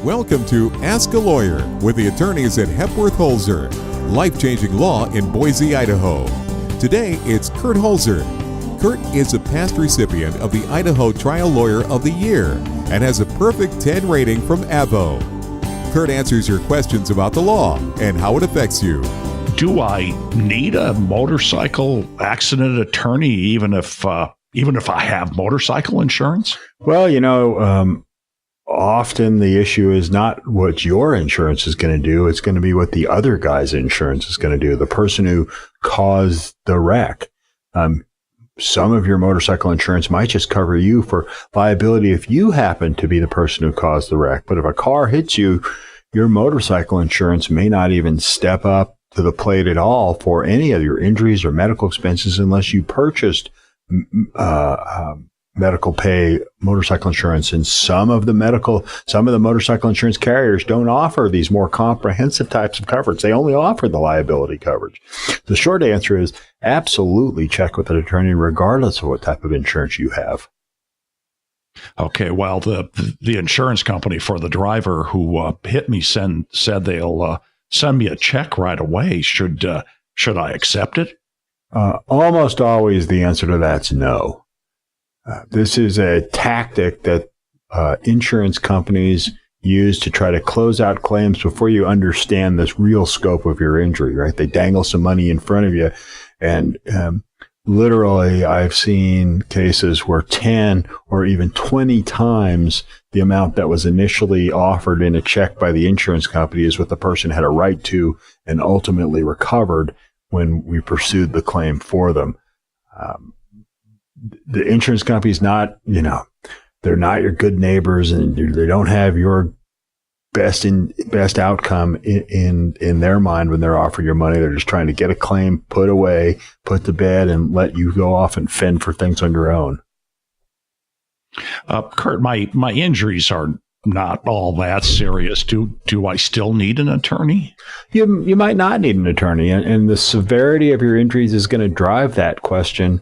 Welcome to Ask a Lawyer with the attorneys at Hepworth Holzer, life-changing law in Boise, Idaho. Today, it's Kurt Holzer. Kurt is a past recipient of the Idaho Trial Lawyer of the Year and has a perfect 10 rating from AVO. Kurt answers your questions about the law and how it affects you. Do I need a motorcycle accident attorney even if I have motorcycle insurance? Well, often the issue is not what your insurance is going to do. It's going to be what the other guy's insurance is going to do, the person who caused the wreck. Some of your motorcycle insurance might just cover you for liability if you happen to be the person who caused the wreck. But if a car hits you, your motorcycle insurance may not even step up to the plate at all for any of your injuries or medical expenses unless you purchased medical pay motorcycle insurance. And some of the motorcycle insurance carriers don't offer these more comprehensive types of coverage. They only offer the liability coverage. The short answer is absolutely check with an attorney regardless of what type of insurance you have. Okay, well, the insurance company for the driver who hit me said they'll send me a check right away. Should I accept it? Almost always the answer to that's no. This is a tactic that insurance companies use to try to close out claims before you understand this real scope of your injury, right? They dangle some money in front of you. And literally, I've seen cases where 10 or even 20 times the amount that was initially offered in a check by the insurance company is what the person had a right to and ultimately recovered when we pursued the claim for them. The insurance company's not, they're not your good neighbors, and they don't have your best outcome in their mind when they're offering your money. They're just trying to get a claim put away, put to bed, and let you go off and fend for things on your own. Kurt, my injuries are not all that serious. Do I still need an attorney? You might not need an attorney, and the severity of your injuries is going to drive that question.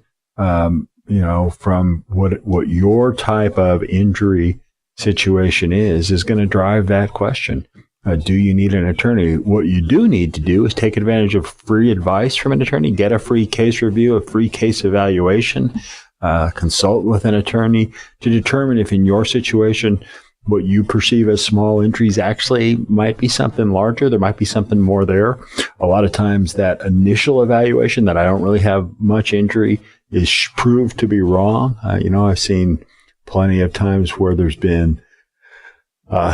From what your type of injury situation is going to drive that question. Do you need an attorney? What you do need to do is take advantage of free advice from an attorney, get a free case review, a free case evaluation, consult with an attorney to determine if in your situation, what you perceive as small injuries actually might be something larger. There might be something more there. A lot of times that initial evaluation that I don't really have much injury is proved to be wrong. I've seen plenty of times where there's been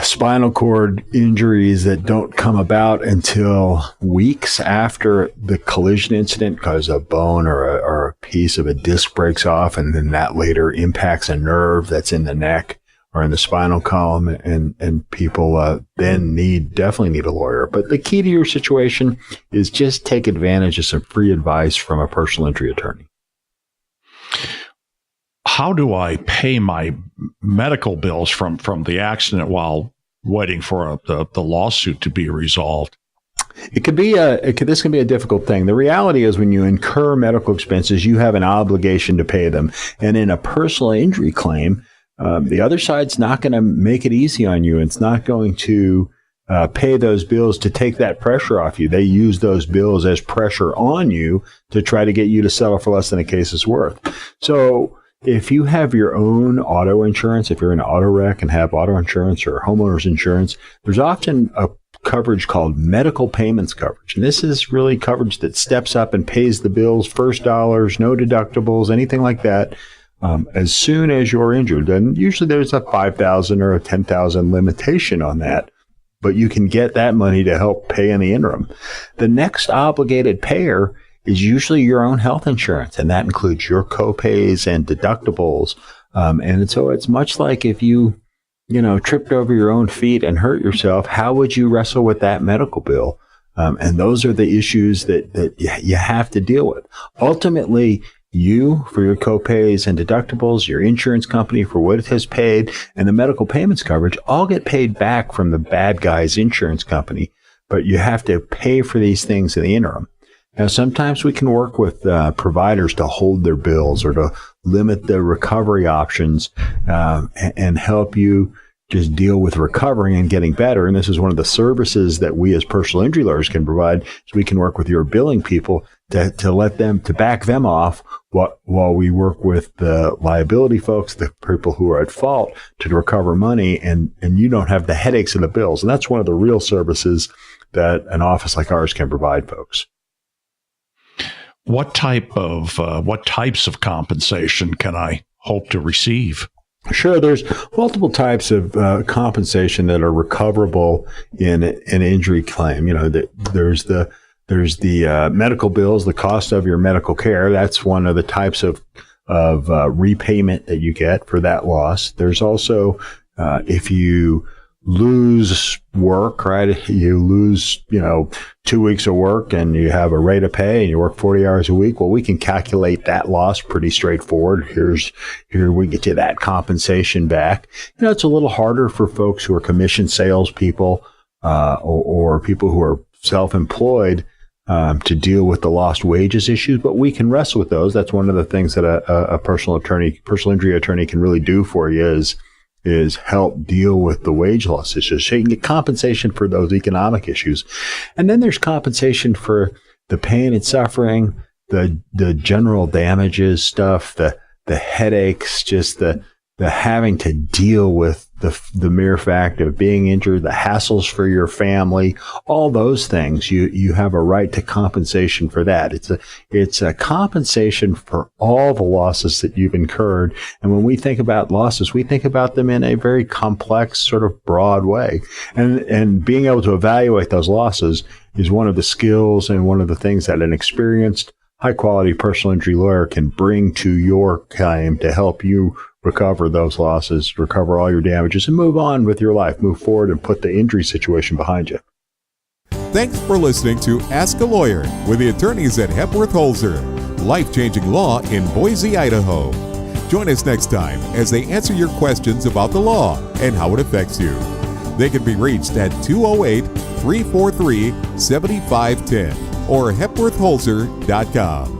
spinal cord injuries that don't come about until weeks after the collision incident because a bone or a piece of a disc breaks off, and then that later impacts a nerve that's in the neck or in the spinal column, and people then definitely need a lawyer. But the key to your situation is just take advantage of some free advice from a personal injury attorney. How do I pay my medical bills from the accident while waiting for the lawsuit to be resolved? This can be a difficult thing. The reality is when you incur medical expenses, you have an obligation to pay them. And in a personal injury claim, the other side's not going to make it easy on you. It's not going to pay those bills to take that pressure off you. They use those bills as pressure on you to try to get you to settle for less than a case is worth. So if you have your own auto insurance, if you're in an auto wreck and have auto insurance or homeowner's insurance, there's often a coverage called medical payments coverage. And this is really coverage that steps up and pays the bills, first dollars, no deductibles, anything like that, as soon as you're injured. And usually there's a $5,000 or a $10,000 limitation on that, but you can get that money to help pay in the interim. The next obligated payer is usually your own health insurance, and that includes your co-pays and deductibles. And so it's much like if you tripped over your own feet and hurt yourself, how would you wrestle with that medical bill? And those are the issues that you have to deal with. Ultimately, you for your co-pays and deductibles, your insurance company for what it has paid, and the medical payments coverage all get paid back from the bad guy's insurance company. But you have to pay for these things in the interim. Now, sometimes we can work with providers to hold their bills or to limit the recovery options and help you just deal with recovering and getting better. And this is one of the services that we as personal injury lawyers can provide. So we can work with your billing people to let them, to back them off while we work with the liability folks, the people who are at fault, to recover money, and you don't have the headaches of the bills. And that's one of the real services that an office like ours can provide folks. What types of compensation can I hope to receive? Sure. There's multiple types of compensation that are recoverable in an injury claim. There's the medical bills, the cost of your medical care. That's one of the types of repayment that you get for that loss. There's also if you lose work, right? You lose, 2 weeks of work and you have a rate of pay and you work 40 hours a week. Well, we can calculate that loss pretty straightforward. Here we get you that compensation back. It's a little harder for folks who are commission salespeople, or people who are self-employed, to deal with the lost wages issues, but we can wrestle with those. That's one of the things that a personal injury attorney can really do for you is help deal with the wage loss issues. So you can get compensation for those economic issues. And then there's compensation for the pain and suffering, the general damages stuff, the headaches, just the having to deal with the mere fact of being injured, the hassles for your family, all those things. You have a right to compensation for that. It's a compensation for all the losses that you've incurred. And when we think about losses, we think about them in a very complex, sort of broad way. And being able to evaluate those losses is one of the skills and one of the things that an experienced, high-quality personal injury lawyer can bring to your claim to help you recover those losses, recover all your damages, and move on with your life, move forward and put the injury situation behind you. Thanks for listening to Ask a Lawyer with the attorneys at Hepworth Holzer, life-changing law in Boise, Idaho. Join us next time as they answer your questions about the law and how it affects you. They can be reached at 208-343-7510 or hepworthholzer.com.